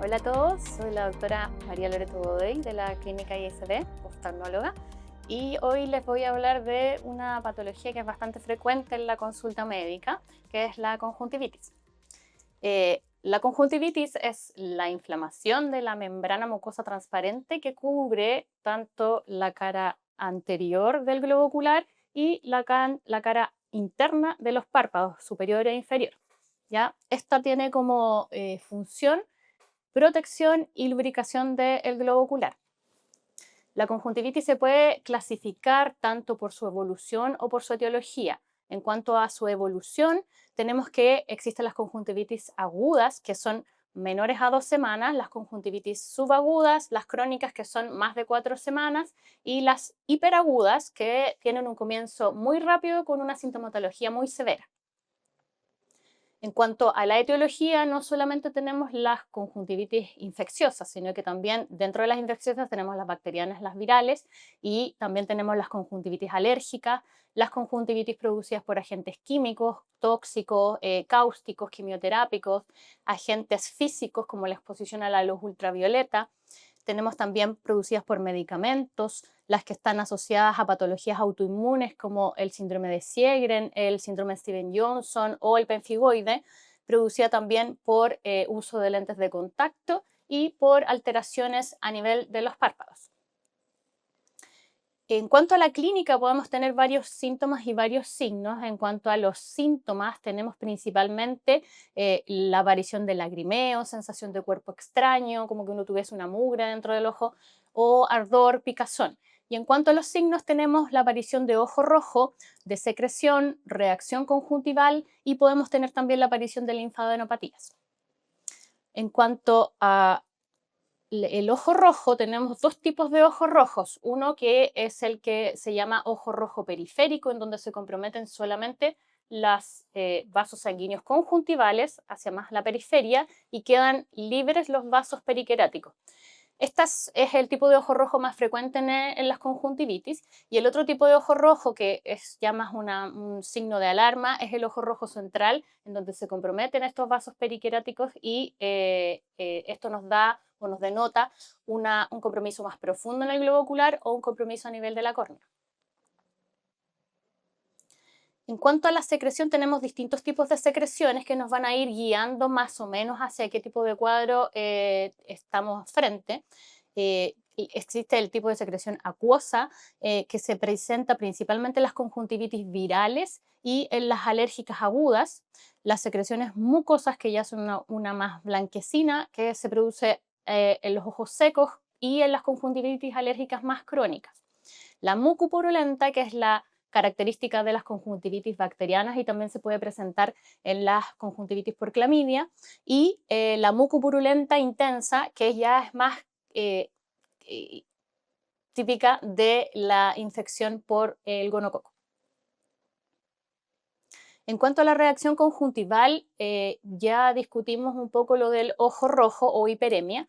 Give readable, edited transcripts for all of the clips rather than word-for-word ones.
Hola a todos, soy la doctora María Loreto Godoy de la Clínica ISB, oftalmóloga, y hoy les voy a hablar de una patología que es bastante frecuente en la consulta médica, que es la conjuntivitis. La conjuntivitis es la inflamación de la membrana mucosa transparente que cubre tanto la cara anterior del globo ocular y la cara interna de los párpados superior e inferior. ¿Ya? Esta tiene como función protección y lubricación del globo ocular. La conjuntivitis se puede clasificar tanto por su evolución o por su etiología. En cuanto a su evolución, tenemos que existen las conjuntivitis agudas, que son menores a 2 semanas, las conjuntivitis subagudas, las crónicas, que son más de 4 semanas, y las hiperagudas, que tienen un comienzo muy rápido con una sintomatología muy severa. En cuanto a la etiología, no solamente tenemos las conjuntivitis infecciosas, sino que también dentro de las infecciosas tenemos las bacterianas, las virales, y también tenemos las conjuntivitis alérgicas, las conjuntivitis producidas por agentes químicos, tóxicos, cáusticos, quimioterápicos, agentes físicos como la exposición a la luz ultravioleta. Tenemos también producidas por medicamentos, las que están asociadas a patologías autoinmunes como el síndrome de Sjögren, el síndrome de Stevens-Johnson o el pemfigoide, producida también por uso de lentes de contacto y por alteraciones a nivel de los párpados. En cuanto a la clínica, podemos tener varios síntomas y varios signos. En cuanto a los síntomas, tenemos principalmente la aparición de lagrimeo, sensación de cuerpo extraño, como que uno tuviese una mugre dentro del ojo, o ardor, picazón. Y en cuanto a los signos, tenemos la aparición de ojo rojo, de secreción, reacción conjuntival y podemos tener también la aparición de linfadenopatías. En cuanto a el ojo rojo, tenemos dos tipos de ojos rojos. Uno que es el que se llama ojo rojo periférico, en donde se comprometen solamente los vasos sanguíneos conjuntivales hacia más la periferia y quedan libres los vasos periqueráticos. Este es el tipo de ojo rojo más frecuente en las conjuntivitis, y el otro tipo de ojo rojo que es ya más un signo de alarma es el ojo rojo central, en donde se comprometen estos vasos periqueráticos y esto nos da o nos denota un compromiso más profundo en el globo ocular o un compromiso a nivel de la córnea. En cuanto a la secreción, tenemos distintos tipos de secreciones que nos van a ir guiando más o menos hacia qué tipo de cuadro estamos frente. Existe el tipo de secreción acuosa que se presenta principalmente en las conjuntivitis virales y en las alérgicas agudas. Las secreciones mucosas, que ya son una más blanquecina, que se produce en los ojos secos y en las conjuntivitis alérgicas más crónicas. La mucopurulenta, que es la característica de las conjuntivitis bacterianas y también se puede presentar en las conjuntivitis por clamidia, y la mucopurulenta intensa, que ya es más eh, eh, típica de la infección por el gonococo. En cuanto a la reacción conjuntival, ya discutimos un poco lo del ojo rojo o hiperemia.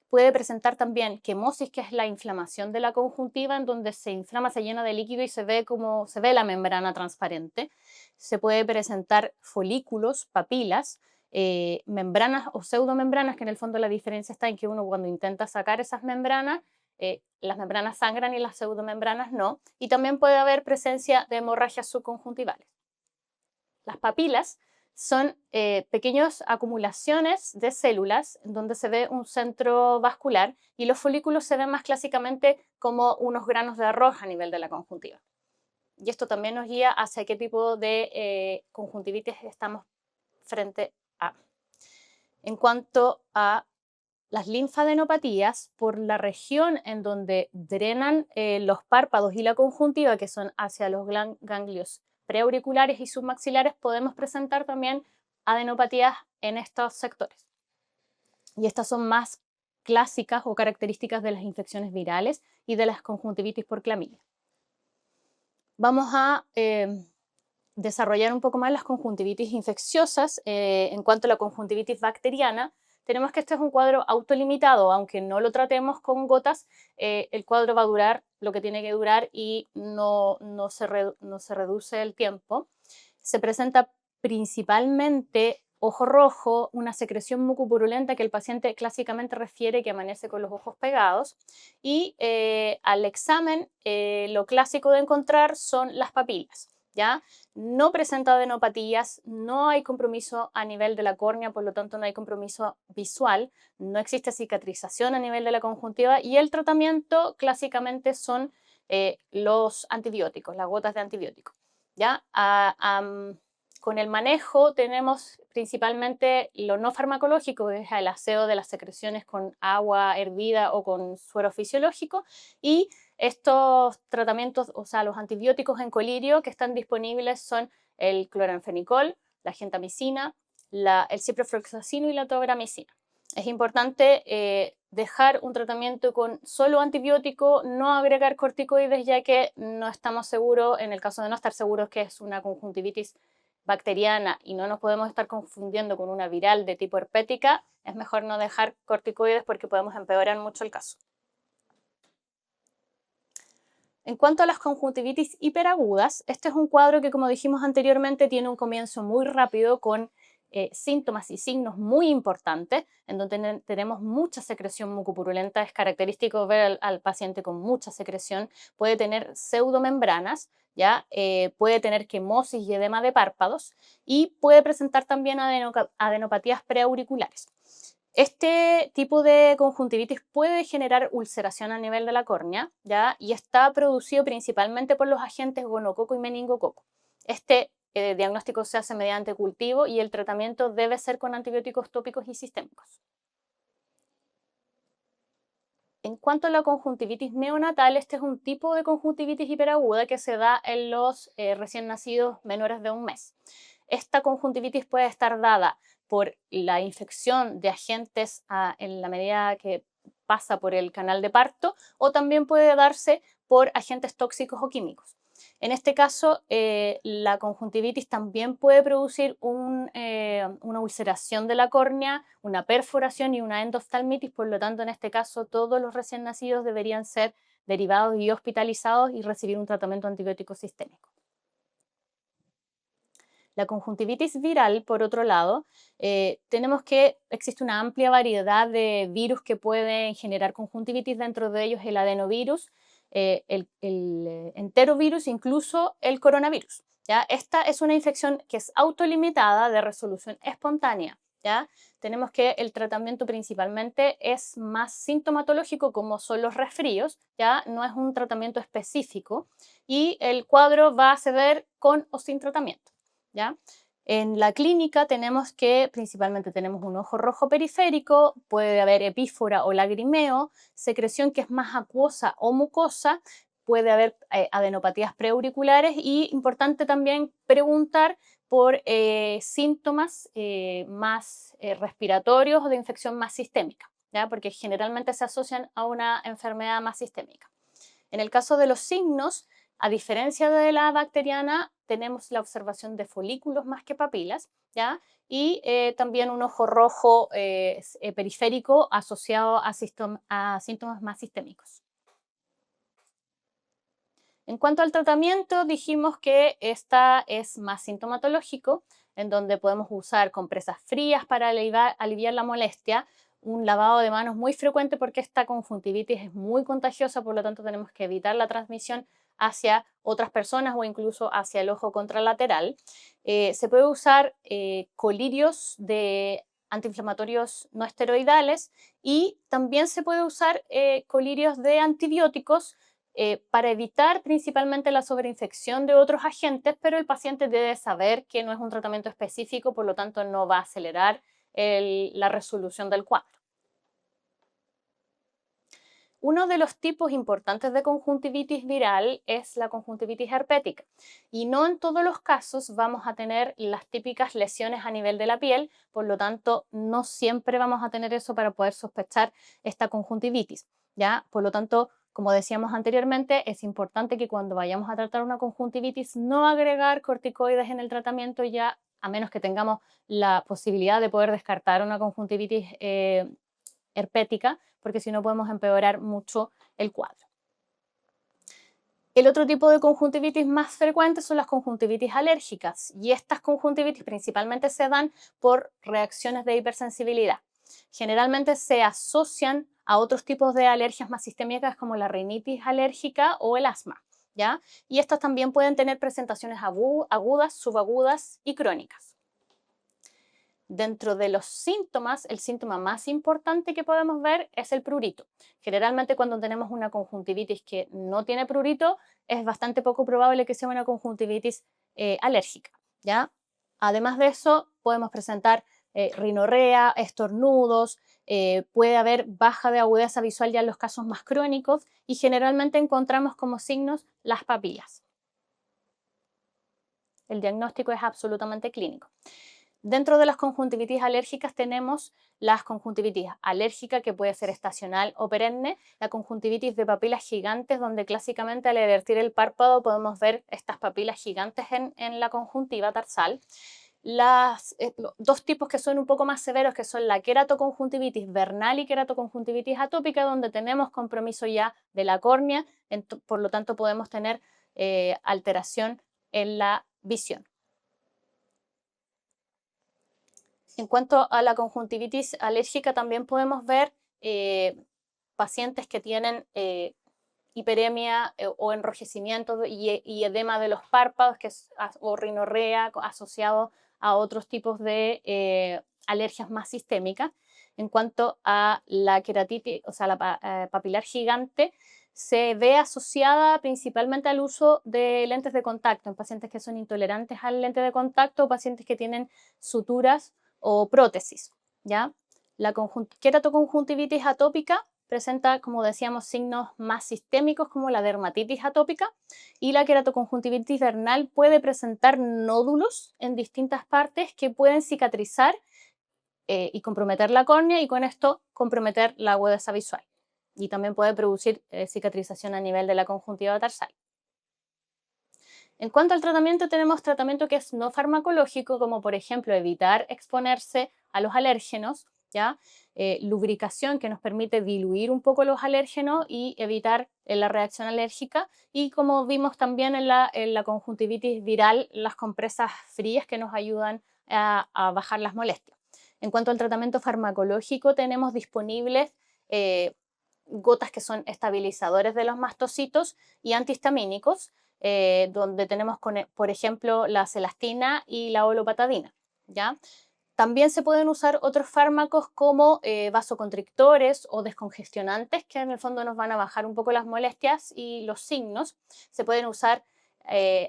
Puede presentar también quemosis, que es la inflamación de la conjuntiva, en donde se inflama, se llena de líquido y se ve como se ve la membrana transparente. Se puede presentar folículos, papilas, membranas o pseudomembranas, que en el fondo la diferencia está en que uno cuando intenta sacar esas membranas, las membranas sangran y las pseudomembranas no. Y también puede haber presencia de hemorragias subconjuntivales. Las papilas son pequeñas acumulaciones de células donde se ve un centro vascular, y los folículos se ven más clásicamente como unos granos de arroz a nivel de la conjuntiva. Y esto también nos guía hacia qué tipo de conjuntivitis estamos frente a. En cuanto a las linfadenopatías, por la región en donde drenan los párpados y la conjuntiva, que son hacia los ganglios preauriculares y submaxilares, podemos presentar también adenopatías en estos sectores. Y estas son más clásicas o características de las infecciones virales y de las conjuntivitis por clamidia. Vamos a desarrollar un poco más las conjuntivitis infecciosas. En cuanto a la conjuntivitis bacteriana, tenemos que este es un cuadro autolimitado, aunque no lo tratemos con gotas, el cuadro va a durar lo que tiene que durar y no se reduce el tiempo. Se presenta principalmente ojo rojo, una secreción mucopurulenta que el paciente clásicamente refiere que amanece con los ojos pegados y al examen lo clásico de encontrar son las papilas, ¿ya? No presenta adenopatías, no hay compromiso a nivel de la córnea, por lo tanto no hay compromiso visual, no existe cicatrización a nivel de la conjuntiva y el tratamiento clásicamente son los antibióticos, las gotas de antibiótico, ¿ya? Con el manejo tenemos principalmente lo no farmacológico, que es el aseo de las secreciones con agua hervida o con suero fisiológico, y estos tratamientos, o sea, los antibióticos en colirio que están disponibles son el cloranfenicol, la gentamicina, el ciprofloxacino y la tobramicina. Es importante dejar un tratamiento con solo antibiótico, no agregar corticoides, ya que no estamos seguros, en el caso de no estar seguros que es una conjuntivitis bacteriana y no nos podemos estar confundiendo con una viral de tipo herpética, es mejor no dejar corticoides porque podemos empeorar mucho el caso. En cuanto a las conjuntivitis hiperagudas, este es un cuadro que, como dijimos anteriormente, tiene un comienzo muy rápido con síntomas y signos muy importantes, en donde tenemos mucha secreción mucopurulenta. Es característico ver al paciente con mucha secreción. Puede tener pseudomembranas, ¿ya? Puede tener quemosis y edema de párpados y puede presentar también adenopatías preauriculares. Este tipo de conjuntivitis puede generar ulceración a nivel de la córnea, ¿ya? Y está producido principalmente por los agentes gonococo y meningococo. Este diagnóstico se hace mediante cultivo y el tratamiento debe ser con antibióticos tópicos y sistémicos. En cuanto a la conjuntivitis neonatal, este es un tipo de conjuntivitis hiperaguda que se da en los recién nacidos menores de un mes. Esta conjuntivitis puede estar dada por la infección de agentes en la medida que pasa por el canal de parto o también puede darse por agentes tóxicos o químicos. En este caso, la conjuntivitis también puede producir una ulceración de la córnea, una perforación y una endoftalmitis, por lo tanto, en este caso, todos los recién nacidos deberían ser derivados y hospitalizados y recibir un tratamiento antibiótico sistémico. La conjuntivitis viral, por otro lado, tenemos que existe una amplia variedad de virus que pueden generar conjuntivitis, dentro de ellos el adenovirus, el enterovirus, incluso el coronavirus, ¿ya? Esta es una infección que es autolimitada de resolución espontánea, ¿ya? Tenemos que el tratamiento principalmente es más sintomatológico, como son los resfríos, ¿ya? No es un tratamiento específico y el cuadro va a ceder con o sin tratamiento, ¿ya? En la clínica principalmente tenemos un ojo rojo periférico, puede haber epífora o lagrimeo, secreción que es más acuosa o mucosa, puede haber adenopatías preauriculares y importante también preguntar por síntomas más respiratorios o de infección más sistémica, ¿ya? Porque generalmente se asocian a una enfermedad más sistémica. En el caso de los signos, a diferencia de la bacteriana, tenemos la observación de folículos más que papilas, ¿ya? Y también un ojo rojo periférico asociado a síntomas más sistémicos. En cuanto al tratamiento, dijimos que esta es más sintomatológico, en donde podemos usar compresas frías para aliviar la molestia, un lavado de manos muy frecuente porque esta conjuntivitis es muy contagiosa, por lo tanto tenemos que evitar la transmisión hacia otras personas o incluso hacia el ojo contralateral. Se puede usar colirios de antiinflamatorios no esteroidales y también se puede usar colirios de antibióticos para evitar principalmente la sobreinfección de otros agentes, pero el paciente debe saber que no es un tratamiento específico, por lo tanto no va a acelerar la resolución del cuadro. Uno de los tipos importantes de conjuntivitis viral es la conjuntivitis herpética y no en todos los casos vamos a tener las típicas lesiones a nivel de la piel, por lo tanto no siempre vamos a tener eso para poder sospechar esta conjuntivitis, ¿ya? Por lo tanto, como decíamos anteriormente, es importante que cuando vayamos a tratar una conjuntivitis no agregar corticoides en el tratamiento, ya a menos que tengamos la posibilidad de poder descartar una conjuntivitis herpética, porque si no podemos empeorar mucho el cuadro. El otro tipo de conjuntivitis más frecuente son las conjuntivitis alérgicas y estas conjuntivitis principalmente se dan por reacciones de hipersensibilidad. Generalmente se asocian a otros tipos de alergias más sistémicas como la rinitis alérgica o el asma, ¿ya? Y estas también pueden tener presentaciones agudas, subagudas y crónicas. Dentro de los síntomas, el síntoma más importante que podemos ver es el prurito. Generalmente cuando tenemos una conjuntivitis que no tiene prurito, es bastante poco probable que sea una conjuntivitis alérgica, ¿ya? Además de eso, podemos presentar rinorrea, estornudos, puede haber baja de agudeza visual ya en los casos más crónicos y generalmente encontramos como signos las papilas. El diagnóstico es absolutamente clínico. Dentro de las conjuntivitis alérgicas tenemos la conjuntivitis alérgica, que puede ser estacional o perenne, la conjuntivitis de papilas gigantes, donde clásicamente al invertir el párpado podemos ver estas papilas gigantes en la conjuntiva tarsal. Dos tipos que son un poco más severos, que son la queratoconjuntivitis vernal y queratoconjuntivitis atópica, donde tenemos compromiso ya de la córnea, por lo tanto podemos tener alteración en la visión. En cuanto a la conjuntivitis alérgica, también podemos ver pacientes que tienen hiperemia o enrojecimiento y edema de los párpados o rinorrea asociado a otros tipos de alergias más sistémicas. En cuanto a la queratitis, o sea, la papilar gigante, se ve asociada principalmente al uso de lentes de contacto en pacientes que son intolerantes al lente de contacto o pacientes que tienen suturas o prótesis, ¿ya? La queratoconjuntivitis atópica presenta, como decíamos, signos más sistémicos como la dermatitis atópica y la queratoconjuntivitis vernal puede presentar nódulos en distintas partes que pueden cicatrizar y comprometer la córnea y con esto comprometer la agudeza visual. Y también puede producir cicatrización a nivel de la conjuntiva tarsal. En cuanto al tratamiento, tenemos tratamiento que es no farmacológico, como por ejemplo evitar exponerse a los alérgenos, ¿ya? Lubricación que nos permite diluir un poco los alérgenos y evitar la reacción alérgica. Y como vimos también en la conjuntivitis viral, las compresas frías que nos ayudan a bajar las molestias. En cuanto al tratamiento farmacológico, tenemos disponibles gotas que son estabilizadores de los mastocitos y antihistamínicos, donde tenemos, por ejemplo, la celastina y la olopatadina, ¿ya? También se pueden usar otros fármacos como vasoconstrictores o descongestionantes, que en el fondo nos van a bajar un poco las molestias y los signos. Se pueden usar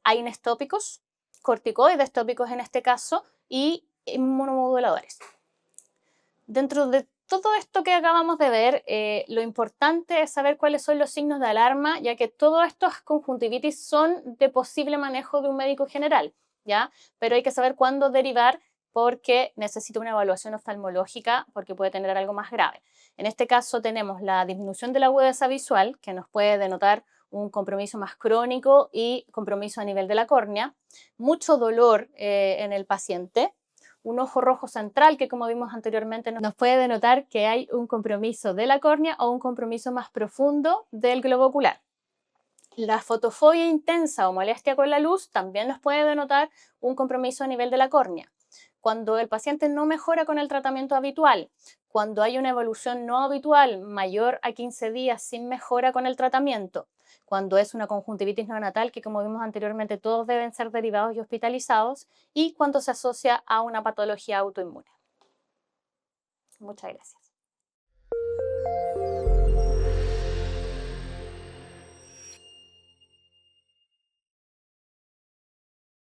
AINES tópicos, corticoides tópicos en este caso, y inmunomoduladores. Dentro de todo esto que acabamos de ver, lo importante es saber cuáles son los signos de alarma, ya que todas estas conjuntivitis son de posible manejo de un médico general, ¿ya? Pero hay que saber cuándo derivar porque necesita una evaluación oftalmológica porque puede tener algo más grave. En este caso tenemos la disminución de la agudeza visual, que nos puede denotar un compromiso más crónico y compromiso a nivel de la córnea, mucho dolor en el paciente, un ojo rojo central que, como vimos anteriormente, nos puede denotar que hay un compromiso de la córnea o un compromiso más profundo del globo ocular. La fotofobia intensa o molestia con la luz también nos puede denotar un compromiso a nivel de la córnea. Cuando el paciente no mejora con el tratamiento habitual, cuando hay una evolución no habitual mayor a 15 días sin mejora con el tratamiento, cuando es una conjuntivitis neonatal, que como vimos anteriormente todos deben ser derivados y hospitalizados, y cuando se asocia a una patología autoinmune. Muchas gracias.